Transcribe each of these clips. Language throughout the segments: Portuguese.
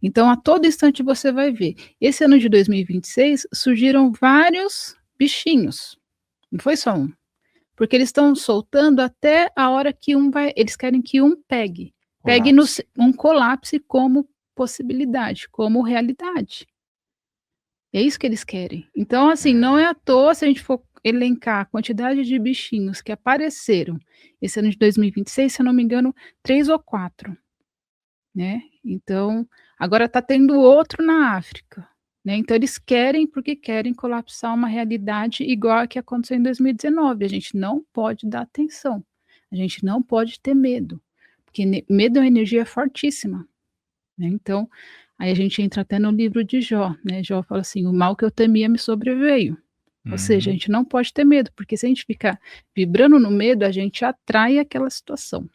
Então, a todo instante você vai ver. Esse ano de 2026 surgiram vários bichinhos, não foi só um, porque eles estão soltando até a hora que um vai eles querem que um pegue no Colapse. se um colapse como possibilidade, como realidade. É isso que eles querem. Então, assim, não é à toa se a gente for elencar a quantidade de bichinhos que apareceram esse ano de 2026, se eu não me engano, 3 ou 4. Né, então, agora está tendo outro na África, né, então eles querem, porque querem colapsar uma realidade igual a que aconteceu em 2019, a gente não pode dar atenção, a gente não pode ter medo, porque medo é uma energia fortíssima, né, então, aí a gente entra até no livro de Jó, né, Jó fala assim: "O mal que eu temia me sobreveio", ou seja, a Uhum. gente não pode ter medo, porque se a gente ficar vibrando no medo, a gente atrai aquela situação.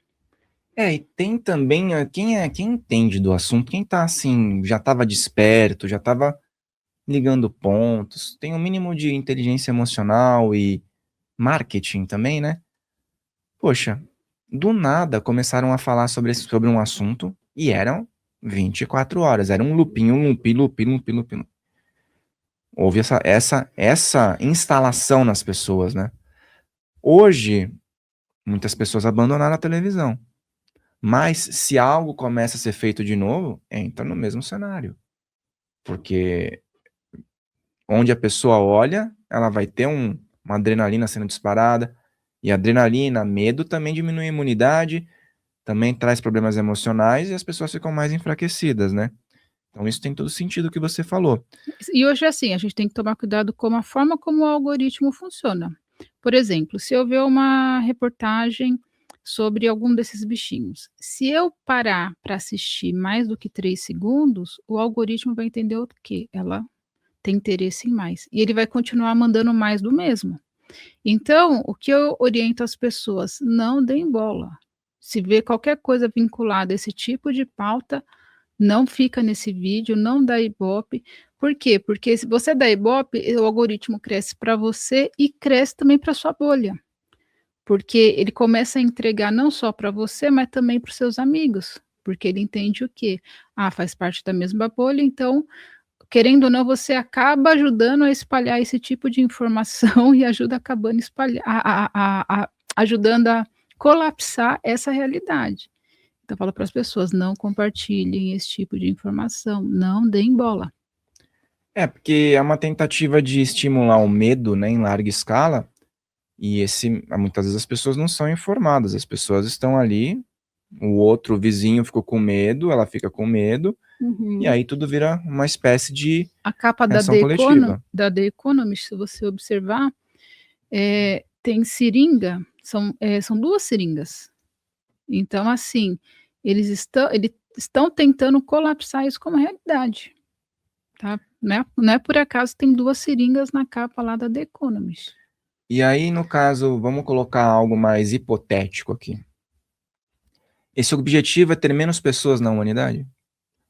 E tem também, quem entende do assunto, quem tá, assim, já estava desperto, já estava ligando pontos, tem um mínimo de inteligência emocional e marketing também, né. Poxa, do nada começaram a falar sobre um assunto e eram 24 horas, era um looping, um looping, looping, looping, looping. Houve essa instalação nas pessoas, né. Hoje, muitas pessoas abandonaram a televisão, mas se algo começa a ser feito de novo, entra no mesmo cenário, porque onde a pessoa olha, ela vai ter uma adrenalina sendo disparada, e adrenalina, medo também diminui a imunidade, também traz problemas emocionais e as pessoas ficam mais enfraquecidas, né. Então isso tem todo sentido o que você falou. E hoje, assim, a gente tem que tomar cuidado com a forma como o algoritmo funciona. Por exemplo, se eu ver uma reportagem sobre algum desses bichinhos, se eu parar para assistir mais do que 3 segundos, o algoritmo vai entender o quê? Ela tem interesse em mais, e ele vai continuar mandando mais do mesmo. Então, o que eu oriento as pessoas: não deem bola. Se vê qualquer coisa vinculada a esse tipo de pauta, não fica nesse vídeo, não dá ibope. Por quê? Porque se você dá ibope, o algoritmo cresce para você e cresce também para sua bolha, porque ele começa a entregar não só para você, mas também para os seus amigos, porque ele entende o quê? Ah, faz parte da mesma bolha, então, querendo ou não, você acaba ajudando a espalhar esse tipo de informação e ajuda acabando espalhar ajudando a colapsar essa realidade. Então eu falo para as pessoas: "Não compartilhem esse tipo de informação, não deem bola". Porque é uma tentativa de estimular o medo, né, em larga escala, e muitas vezes as pessoas não são informadas, as pessoas estão ali, o outro vizinho ficou com medo, ela fica com medo, e Uhum. aí tudo vira uma espécie de A capa reação coletiva. Da The Economist, se você observar, tem seringa, são 2 seringas. Então, assim, eles estão tentando colapsar isso como realidade, tá. Não é por acaso tem 2 seringas na capa lá da The Economist. E aí, no caso, vamos colocar algo mais hipotético aqui. Esse objetivo é ter menos pessoas na humanidade?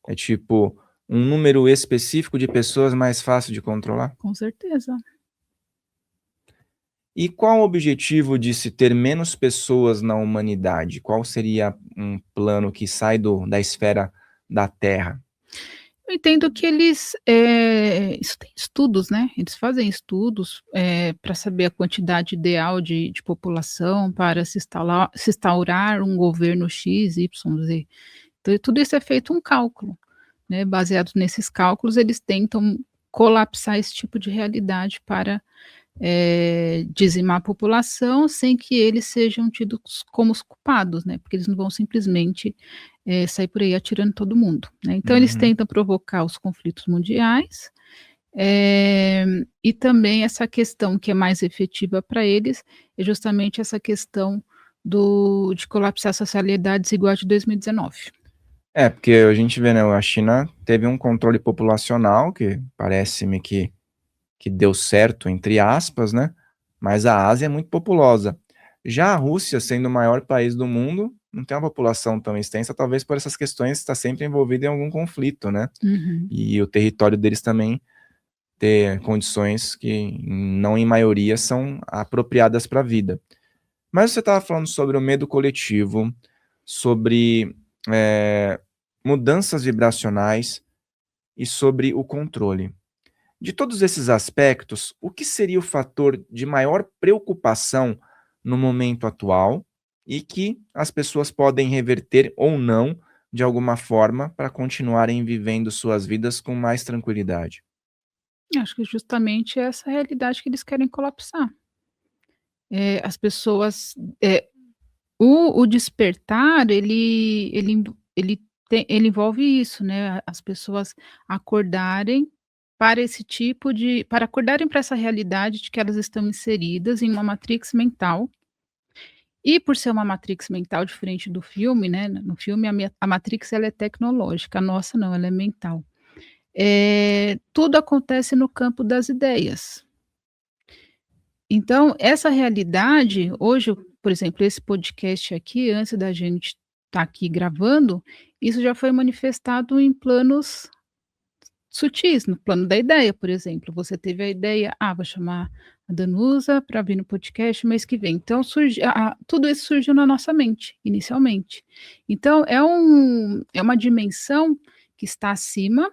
É tipo, um número específico de pessoas mais fácil de controlar? Com certeza. E qual o objetivo de se ter menos pessoas na humanidade? Qual seria um plano que sai da esfera da Terra? Eu entendo que eles, isso tem estudos, né, eles fazem estudos, pra saber a quantidade ideal de população para se instaurar um governo X, Y, Z. Então tudo isso é feito um cálculo, né, baseado nesses cálculos eles tentam colapsar esse tipo de realidade para, dizimar a população sem que eles sejam tidos como os culpados, né, porque eles não vão simplesmente, sair por aí atirando em todo mundo, né. Então eles Uhum. tentam provocar os conflitos mundiais, e também essa questão que é mais efetiva para eles, é justamente essa questão de colapsar a socialidade igual a de 2019. Porque a gente vê, né, a China teve um controle populacional que parece-me que deu certo, entre aspas, né, mas a Ásia é muito populosa. Já a Rússia, sendo o maior país do mundo, não tem uma população tão extensa, talvez por essas questões estar sempre envolvida em algum conflito, né, Uhum. e o território deles também ter condições que, não em maioria, são apropriadas para a vida. Mas você estava falando sobre o medo coletivo, sobre, mudanças vibracionais. e sobre o controle. De todos esses aspectos, o que seria o fator de maior preocupação no momento atual e que as pessoas podem reverter ou não de alguma forma para continuarem vivendo suas vidas com mais tranquilidade? Acho que justamente é essa realidade que eles querem colapsar. As pessoas, o despertar ele envolve isso, né, as pessoas acordarem para acordarem para essa realidade de que elas estão inseridas em uma matrix mental, e por ser uma matrix mental diferente do filme, né, no filme a matrix ela é tecnológica, a nossa não, ela é mental. Tudo acontece no campo das ideias. Então, essa realidade, hoje, por exemplo, esse podcast aqui, antes da gente estar aqui gravando, isso já foi manifestado em planos sutis, no plano da ideia, por exemplo. Você teve a ideia, vou chamar a Danusa para vir no podcast mês que vem. Então, tudo isso surgiu na nossa mente, inicialmente. Então, é uma dimensão que está acima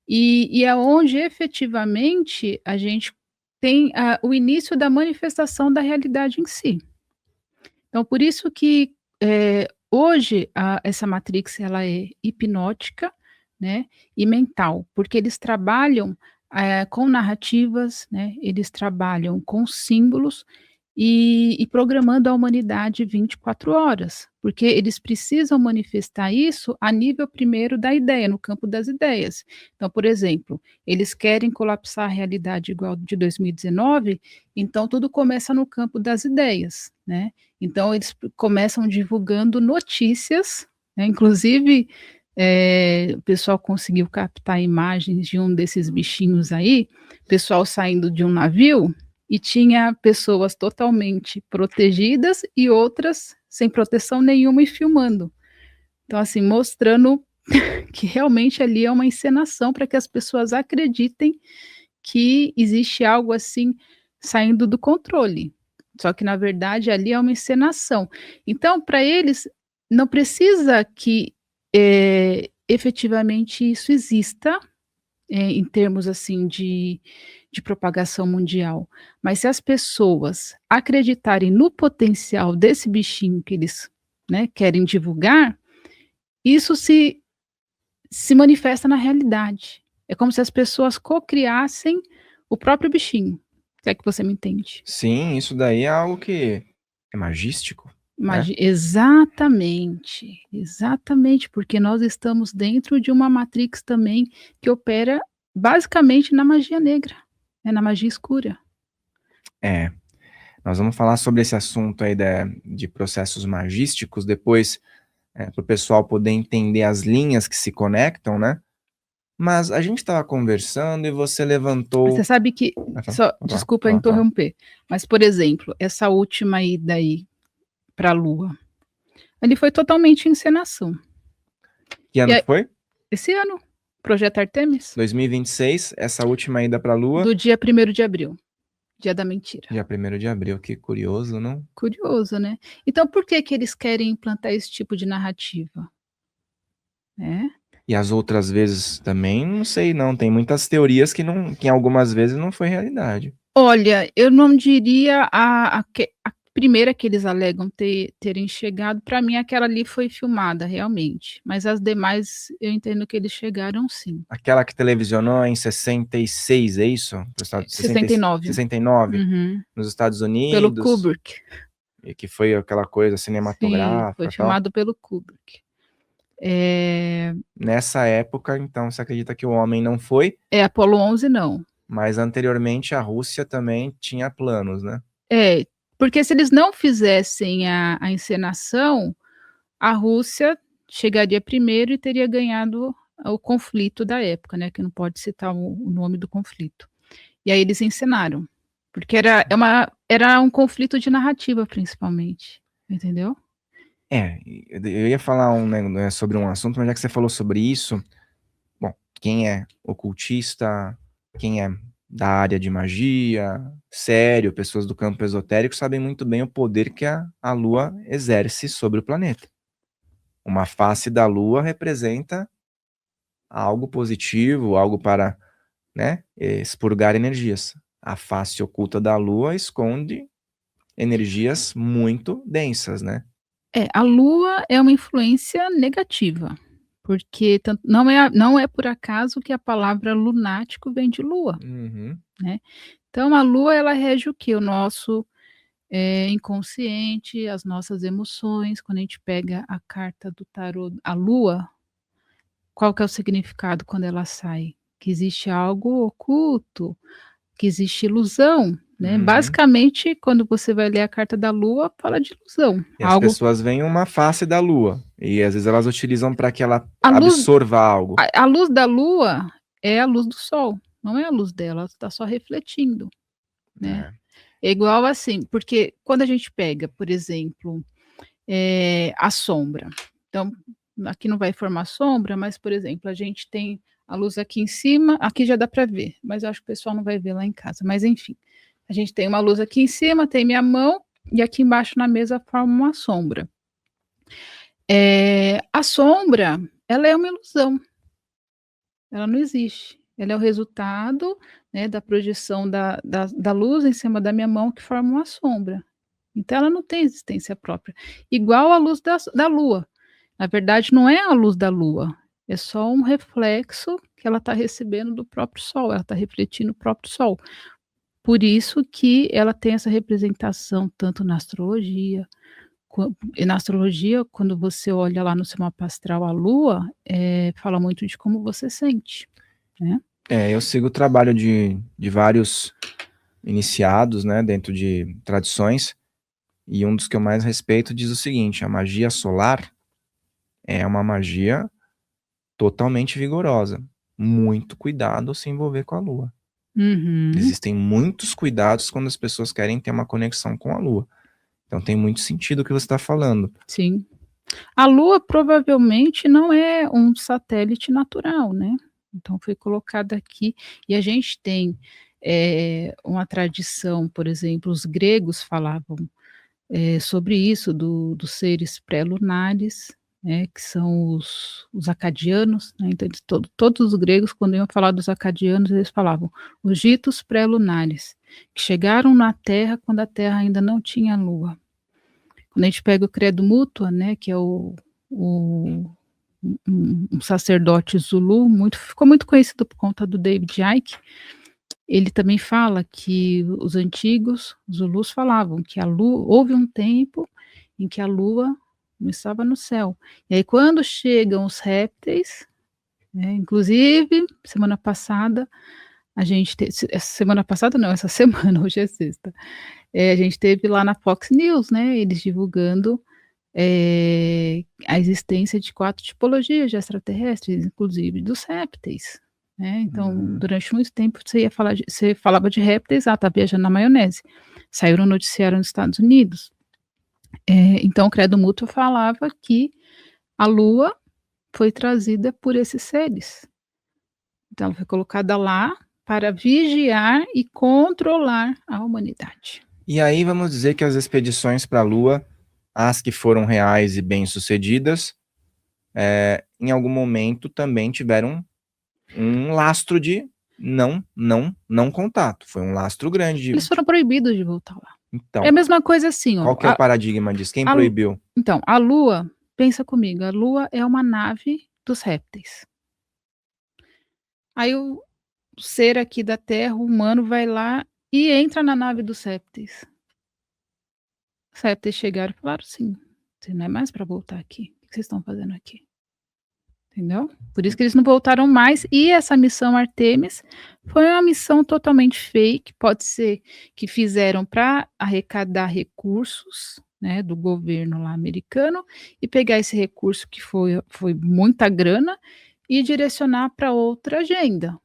e é onde efetivamente a gente tem o início da manifestação da realidade em si. Então por isso que, hoje essa matrix ela é hipnótica, né, e mental, porque eles trabalham, com narrativas, né, eles trabalham com símbolos e programando a humanidade 24 horas, porque eles precisam manifestar isso a nível primeiro da ideia, no campo das ideias. Então, por exemplo, eles querem colapsar a realidade igual de 2019, então tudo começa no campo das ideias, né. Então eles começam divulgando notícias, né, inclusive, o pessoal conseguiu captar imagens de um desses bichinhos aí, pessoal saindo de um navio, e tinha pessoas totalmente protegidas e outras sem proteção nenhuma e filmando. Então, assim, mostrando que realmente ali é uma encenação para que as pessoas acreditem que existe algo, assim, saindo do controle. Só que na verdade ali é uma encenação. Então para eles não precisa que, efetivamente isso exista, em termos, assim, de propagação mundial. Mas se as pessoas acreditarem no potencial desse bichinho que eles, né, querem divulgar, isso se manifesta na realidade. É como se as pessoas cocriassem o próprio bichinho, se é que você me entende. Sim, isso daí é algo que é magístico, né? Exatamente, exatamente, porque nós estamos dentro de uma matrix também que opera basicamente na magia negra, né, na magia escura. É, nós vamos falar sobre esse assunto aí de processos magísticos depois, para o pessoal poder entender as linhas que se conectam, né? Mas a gente estava conversando e você Você levantou. sabe que Ah, fala, só fala, desculpa fala, fala. interromper, mas, por exemplo, essa última ida aí para a Lua, ali foi totalmente encenação. Que E ano aí que foi? esse ano, projeto Artemis, 2026, essa última ida para a Lua, do dia 1º de abril, dia da mentira. dia 1º de abril, que curioso, não? Curioso, né. Então por que que eles querem implantar esse tipo de narrativa? Né. E as outras vezes também, não sei não, tem muitas teorias que em algumas vezes não foi realidade. Olha, eu não diria a primeira que eles alegam terem chegado, para mim aquela ali foi filmada realmente, mas as demais eu entendo que eles chegaram sim. Aquela que televisionou em 66, é isso? Para os Estados 69. 69, Uhum. nos Estados Pelo Unidos, Kubrick. e que foi aquela coisa Sim, foi cinematográfica, e tal. filmado pelo Kubrick. Eh, Nessa época, então, você acredita que o homem não foi, Apollo 11 não. mas anteriormente a Rússia também tinha planos, né? É, porque se eles não fizessem a encenação, a Rússia chegaria primeiro e teria ganhado o conflito da época, né, que não pode citar o nome do conflito. E aí eles encenaram, porque era um conflito de narrativa principalmente, entendeu? Eu ia falar sobre um assunto, mas já que você falou sobre isso, bom, quem é ocultista, quem é da área de magia, sério, pessoas do campo esotérico sabem muito bem o poder que a Lua exerce sobre o planeta. Uma face da Lua representa algo positivo, algo para, né, expurgar energias. A face oculta da Lua esconde energias muito densas, né? A Lua é uma influência negativa, porque não é por acaso que a palavra lunático vem de lua, Uhum. né. Então a Lua ela rege o quê? O nosso, inconsciente, as nossas emoções. Quando a gente pega a carta do tarô, a Lua, qual que é o significado quando ela sai? Que existe algo oculto, que existe ilusão, né. Uhum. Basicamente, quando você vai ler a carta da Lua, fala de ilusão, E as algo. pessoas veem uma face da Lua, e às vezes elas utilizam para que ela A luz absorva algo. a luz da Lua é a luz do Sol, não é a luz dela, ela está só refletindo, né. É. É igual assim, porque quando a gente pega, por exemplo, a sombra, então, aqui não vai formar sombra, mas, por exemplo, a gente tem a luz aqui em cima, aqui já dá para ver, mas eu acho que o pessoal não vai ver lá em casa, mas enfim, a gente tem uma luz aqui em cima, tem minha mão, e aqui embaixo na mesa forma uma sombra. A sombra, ela é uma ilusão, ela não existe, ela é o resultado, né, da projeção da luz em cima da minha mão que forma uma sombra. Então ela não tem existência própria, igual a luz da lua. Na verdade não é a luz da lua, é só um reflexo que ela está recebendo do próprio sol, ela está refletindo o próprio sol. Por isso que ela tem essa representação tanto na astrologia, e na astrologia, quando você olha lá no seu mapa astral a lua, fala muito de como você sente, né. Eu sigo o trabalho de vários iniciados, né, dentro de tradições, e um dos que eu mais respeito diz o seguinte: a magia solar é uma magia totalmente vigorosa. Muito cuidado ao se envolver com a Lua. Uhum. Existem muitos cuidados quando as pessoas querem ter uma conexão com a Lua. Então tem muito sentido o que você está falando. Sim. A Lua provavelmente não é um satélite natural, né, então foi colocada aqui e a gente tem, uma tradição, por exemplo, os gregos falavam, sobre isso dos seres pré-lunares, né, que são os acadianos, né, então eles todos os gregos quando iam falar dos acadianos eles falavam: "Os ditos pré-lunares, que chegaram na Terra quando a Terra ainda não tinha lua". Quando a gente pega o credo mútua, né, que é o um sacerdote Zulu, ficou muito conhecido por conta do David Icke, ele também fala que os antigos Zulus falavam que a lua houve um tempo em que a lua não estava no céu. E aí quando chegam os répteis, né, inclusive semana passada a gente essa semana passada não, essa semana, hoje é sexta, a gente teve lá na Fox News, né, eles divulgando, a existência de 4 tipologias de extraterrestres, inclusive dos répteis, né. Então, Uhum. durante muito tempo você falava de répteis, tá viajando na maionese. Saiu no noticiário nos Estados Unidos. Então o credo mútuo falava que a lua foi trazida por esses seres. Então ela foi colocada lá para vigiar e controlar a humanidade. E aí vamos dizer que as expedições para a Lua, as que foram reais e bem-sucedidas, em algum momento também tiveram um lastro de não contato. Foi um lastro grande Eles de foram proibidos de voltar lá. É a então, mesma coisa assim, ó, qual que é o paradigma disso? Quem a lu proibiu? então, a lua, pensa comigo, a lua é uma nave dos répteis. Aí o ser aqui da Terra, o humano, vai lá e entra na nave dos répteis. Os répteis chegaram e falaram assim: "Você não é mais para voltar aqui, o que vocês estão fazendo aqui?". Entendeu? Por isso que eles não voltaram mais, e essa missão Artemis foi uma missão totalmente fake, pode ser que fizeram para arrecadar recursos, né, do governo lá americano, e pegar esse recurso que foi muita grana, e direcionar para outra agenda.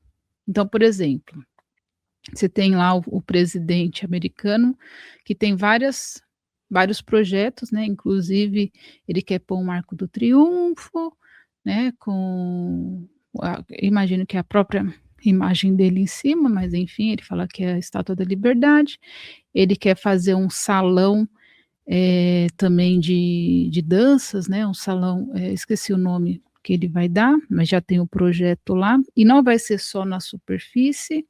Então, por exemplo, você tem lá o presidente americano, que tem vários projetos, né, inclusive ele quer pôr um Arco do Triunfo, né, com imagino que é a própria imagem dele em cima, mas enfim, ele fala que é a Estátua da Liberdade. Ele quer fazer um salão, também de danças, né, um salão, esqueci o nome, que ele vai dar, mas já tem o projeto lá, e não vai ser só na superfície,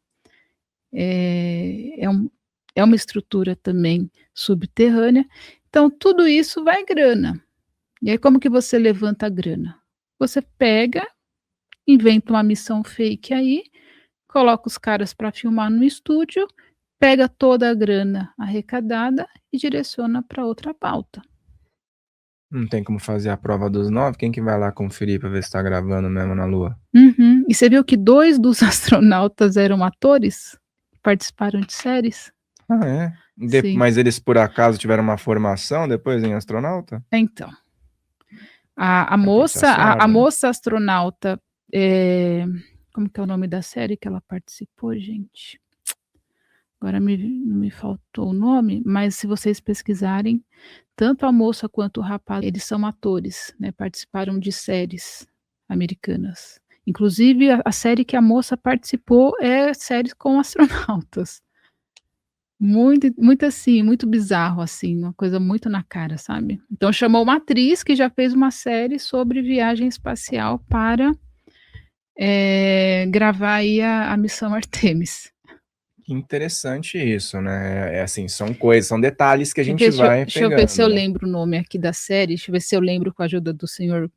é uma estrutura também subterrânea. Então tudo isso vai grana. E aí como que você levanta a grana? Você pega, inventa uma missão fake aí, coloca os caras para filmar no estúdio, pega toda a grana arrecadada e direciona para outra pauta. Não tem como fazer a prova dos 9? Quem que vai lá conferir para ver se tá gravando mesmo na Lua? Uhum. E você viu que 2 dos astronautas eram atores? Participaram de séries? Ah, é? Sim. Mas eles por acaso tiveram uma formação depois em astronauta? Então, a É moça processar, a né? moça astronauta, como que é o nome da série que ela participou, gente? Agora me faltou o nome, mas se vocês pesquisarem, tanto a moça quanto o rapaz, eles são atores, né, participaram de séries americanas. Inclusive a série que a moça participou é séries com astronautas. Muito assim, muito bizarro, assim, uma coisa muito na cara, sabe. Então chamou uma atriz que já fez uma série sobre viagem espacial para, gravar aí a missão Artemis. Que interessante isso, né? É assim, são coisas, são detalhes que a gente vai Deixa eu ver se eu pegando, né? lembro o nome aqui da série, deixa eu ver se eu lembro com a ajuda do senhor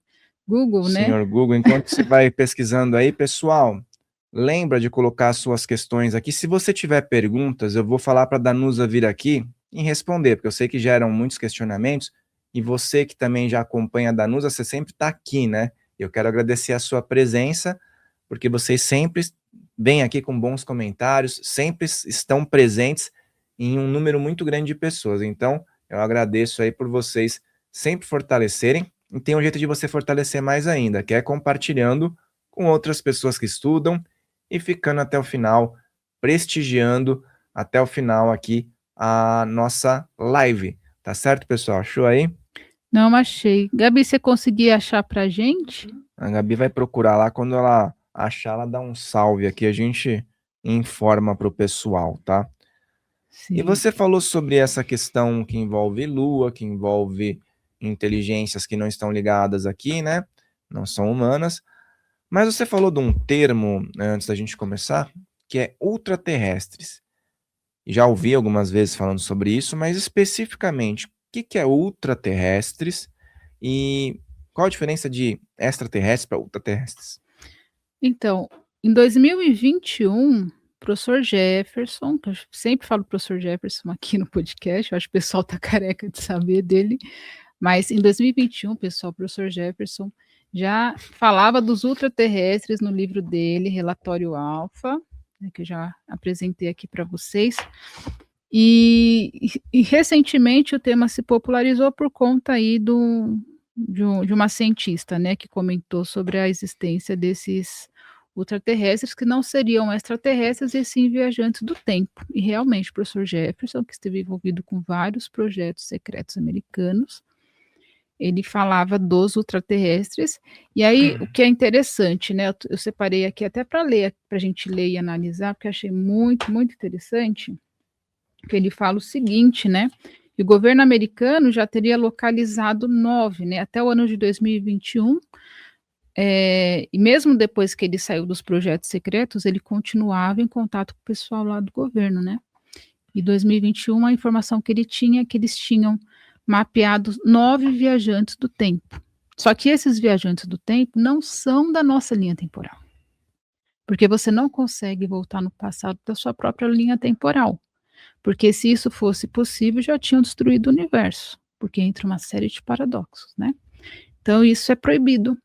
Google, né. Senhor Google, enquanto você vai pesquisando aí, pessoal, lembra de colocar suas questões aqui. Se você tiver perguntas, eu vou falar para a Danusa vir aqui e responder, porque eu sei que geram muitos questionamentos, e você que também já acompanha a Danusa, você sempre está aqui, né? Eu quero agradecer a sua presença, porque vocês sempre vêm aqui com bons comentários, sempre estão presentes em um número muito grande de pessoas. Então, eu agradeço aí por vocês sempre fortalecerem. E tem um jeito de você fortalecer mais ainda, que é compartilhando com outras pessoas que estudam e ficando até o final, prestigiando até o final aqui a nossa live. Tá certo, pessoal? Achou aí? Não achei. Gabi, você conseguia achar pra gente? A Gabi vai procurar lá, quando ela achar, ela dá um salve aqui, a gente informa para o pessoal, tá? E Sim. você falou sobre essa questão que envolve Lua, que envolve inteligências que não estão ligadas aqui, né? Não são humanas. Mas você falou de um termo, né, antes da gente começar, que é ultraterrestres. E já ouvi algumas vezes falando sobre isso, mas especificamente, o que que é ultraterrestres e qual a diferença de extraterrestres para ultraterrestres? Então, em 2021, professor Jefferson, que eu sempre falo professor Jefferson aqui no podcast, eu acho que o pessoal tá careca de saber dele, mas em 2021, pessoal, o professor Jefferson já falava dos ultraterrestres no livro dele, Relatório Alfa, né, que eu já apresentei aqui para vocês. E recentemente o tema se popularizou por conta aí de uma cientista, né, que comentou sobre a existência desses ultraterrestres que não seriam extraterrestres e sim viajantes do tempo. E realmente o professor Jefferson, que esteve envolvido com vários projetos secretos americanos, ele falava dos ultraterrestres. E aí o que é interessante, né, eu separei aqui até para ler, para a gente ler e analisar, porque eu achei muito, muito interessante, que ele fala o seguinte, né, que o governo americano já teria localizado 9, né, até o ano de 2021, e mesmo depois que ele saiu dos projetos secretos, ele continuava em contato com o pessoal lá do governo, né. Em 2021, a informação que ele tinha é que eles tinham mapeado 9 viajantes do tempo. Só que esses viajantes do tempo não são da nossa linha temporal, porque você não consegue voltar no passado da sua própria linha temporal. Porque se isso fosse possível, já tinham destruído o universo, porque entra uma série de paradoxos, né. Então isso é proibido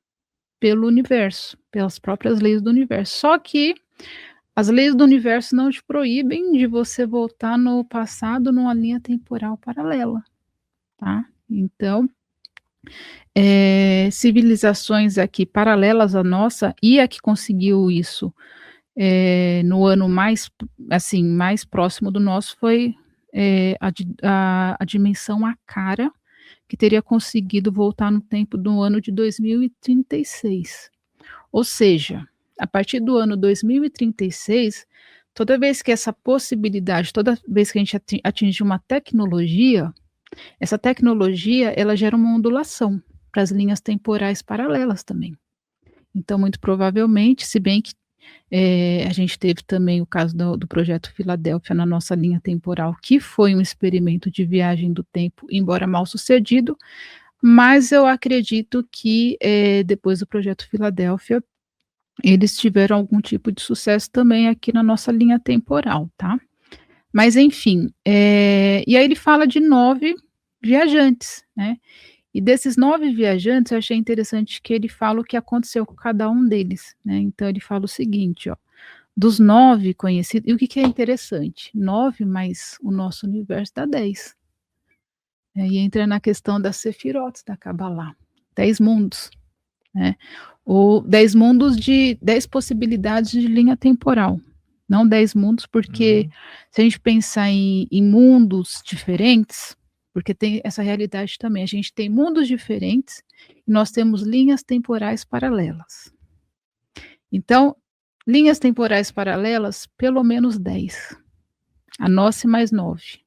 pelo universo, pelas próprias leis do universo. Só que as leis do universo não te proíbem de você voltar no passado numa linha temporal paralela, tá. Então, civilizações aqui paralelas à nossa e a que conseguiu isso, no ano mais, assim, mais próximo do nosso foi, a dimensão Acara, que teria conseguido voltar no tempo do ano de 2036. Ou seja, a partir do ano 2036, toda vez que essa possibilidade, toda vez que a gente atingir uma tecnologia, essa tecnologia ela gera uma ondulação para as linhas temporais paralelas também. Então, muito provavelmente, se bem que a gente teve também o caso do projeto Filadélfia na nossa linha temporal, que foi um experimento de viagem do tempo, embora mal sucedido, mas eu acredito que, depois do projeto Filadélfia, eles tiveram algum tipo de sucesso também aqui na nossa linha temporal, tá. Mas enfim, e aí ele fala de 9 viajantes, né, e desses 9 viajantes eu achei interessante que ele fala o que aconteceu com cada um deles, né, então ele fala o seguinte, ó: dos 9 conhecidos e o que que é interessante, 9 mais o nosso universo dá 10. Aí entra na questão das sefirotes da Cábala, 10 mundos, né, ou 10 mundos de 10 possibilidades de linha temporal, não 10 mundos, porque Uhum. se a gente pensar em mundos diferentes, porque tem essa realidade também, a gente tem mundos diferentes e nós temos linhas temporais paralelas. Então, linhas temporais paralelas, pelo menos 10, a nossa e mais 9,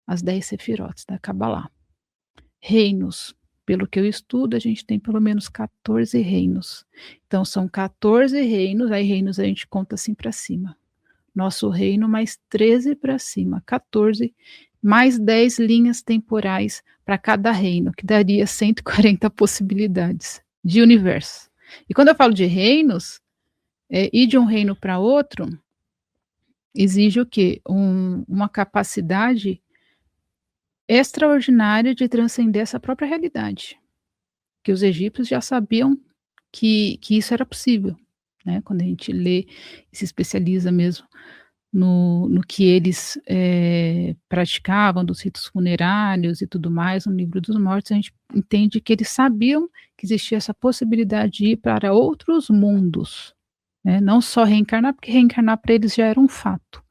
as 10 sefirotes da Cábala. Reinos, pelo que eu estudo, a gente tem pelo menos 14 reinos. Então são 14 reinos, aí reinos a gente conta assim para cima. Nosso reino mais 13 para cima, 14, mais 10 linhas temporais para cada reino, que daria 140 possibilidades de universo. E quando eu falo de reinos, ir de um reino para outro, exige o quê? Uma capacidade extraordinária de transcender essa própria realidade. Que os egípcios já sabiam que isso era possível, né, quando a gente lê e se especializa mesmo no que eles, praticavam, dos ritos funerários e tudo mais, no Livro dos Mortos, a gente entende que eles sabiam que existia essa possibilidade de ir para outros mundos, né, não só reencarnar, porque reencarnar para eles já era um fato,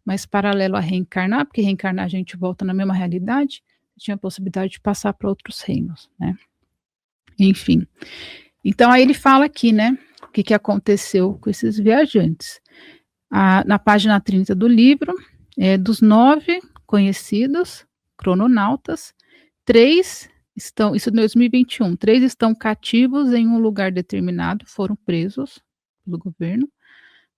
mas paralelo a reencarnar, porque reencarnar a gente volta na mesma realidade, tinha a possibilidade de passar para outros reinos, né. Enfim. Então aí ele fala aqui, né, o que que aconteceu com esses viajantes. Na página 30 do livro, dos 9 conhecidos crononautas, 3 estão isso em 2021, 3 estão cativos em um lugar determinado, foram presos pelo governo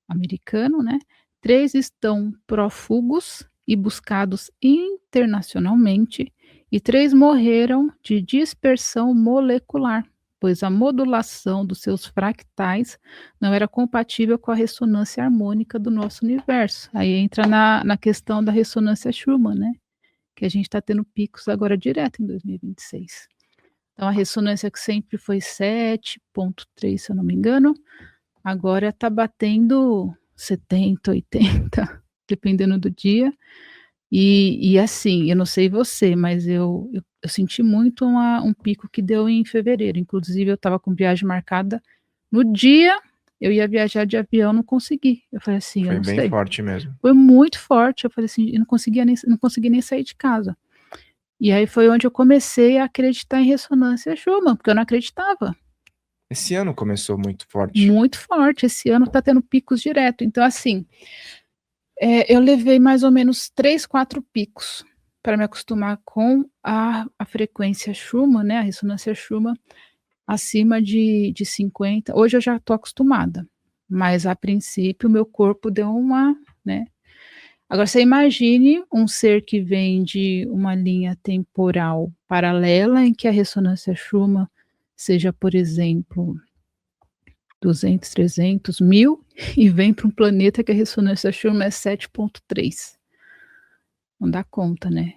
americano, né, 3 estão prófugos e buscados internacionalmente, e 3 morreram de dispersão molecular, pois a modulação dos seus fractais não era compatível com a ressonância harmônica do nosso universo. Aí entra na questão da ressonância Schumann, né, que a gente está tendo picos agora direto em 2026. Então a ressonância que sempre foi 7,3, se eu não me engano, agora está batendo 70, 80, dependendo do dia. E assim, eu não sei você, mas eu senti muito um pico que deu em fevereiro, inclusive eu estava com viagem marcada no dia, eu ia viajar de avião, não consegui. Eu falei assim: "Eu Foi não bem sei". forte mesmo. Foi muito forte, eu falei assim: "Eu não consegui nem sair de casa". E aí foi onde eu comecei a acreditar em ressonância Schumann, porque eu não acreditava. Esse ano começou muito forte. Muito forte, esse ano tá tendo picos direto, então assim, eu levei mais ou menos 3, 4 picos para me acostumar com a frequência Schumann, né, a ressonância Schumann, acima de 50. Hoje eu já estou acostumada, mas a princípio o meu corpo deu uma, né. Agora você imagine um ser que vem de uma linha temporal paralela em que a ressonância Schumann seja, por exemplo, 200, 300, 1000 e vem para um planeta que a ressonância Schumann é 7,3. Não dá conta, né.